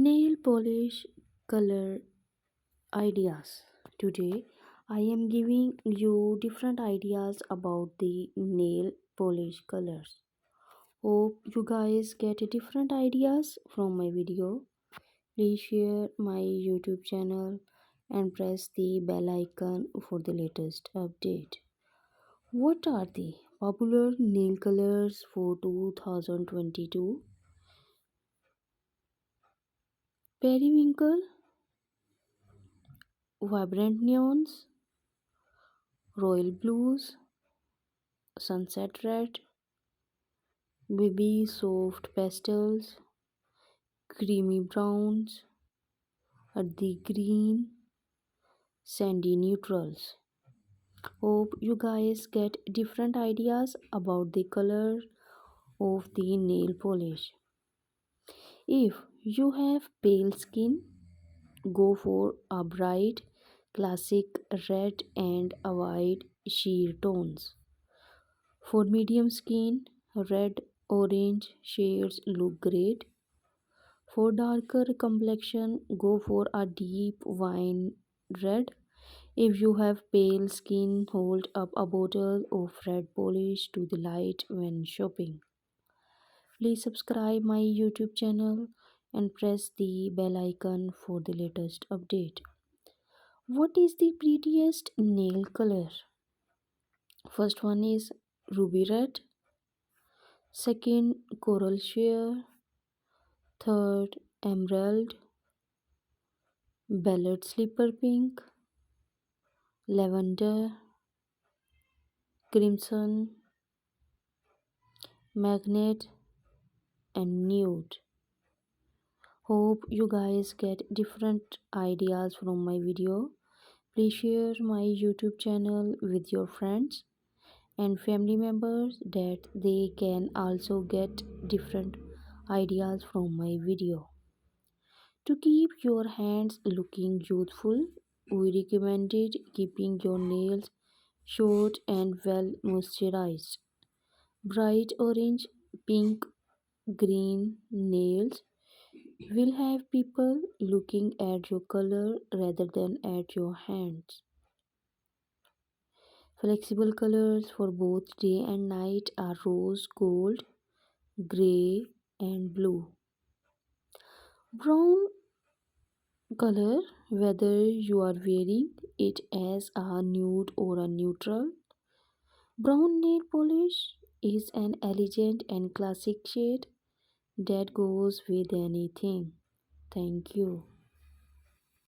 Nail polish color ideas. Today I am giving you different ideas about the nail polish colors. Hope you guys get different ideas from my video. Please share my YouTube channel and press the bell icon for the latest update. What are the popular nail colors for 2022? Periwinkle, vibrant neons, royal blues, sunset red, baby soft pastels, creamy browns, earthy green, sandy neutrals. Hope you guys get different ideas about the color of the nail polish. If you have pale skin, go for a bright classic red and avoid sheer tones. For medium skin, red orange shades look great. For darker complexion, go for a deep wine red. If you have pale skin, hold up a bottle of red polish to the light when shopping. Please subscribe my YouTube channel and press the bell icon for the latest update. What is the prettiest nail color? First one is ruby red, second coral sheer, third emerald, ballad slipper pink, lavender, crimson, magnet, and nude. Hope you guys get different ideas from my video. Please share my YouTube channel with your friends and family members that they can also get different ideas from my video. To keep your hands looking youthful, we recommended keeping your nails short and well moisturized. Bright orange, pink, green nails will have people looking at your color rather than at your hands. Flexible colors for both day and night are rose gold, gray, and blue. Brown color, whether you are wearing it as a nude or a neutral. Brown nail polish is an elegant and classic shade that goes with anything. Thank you.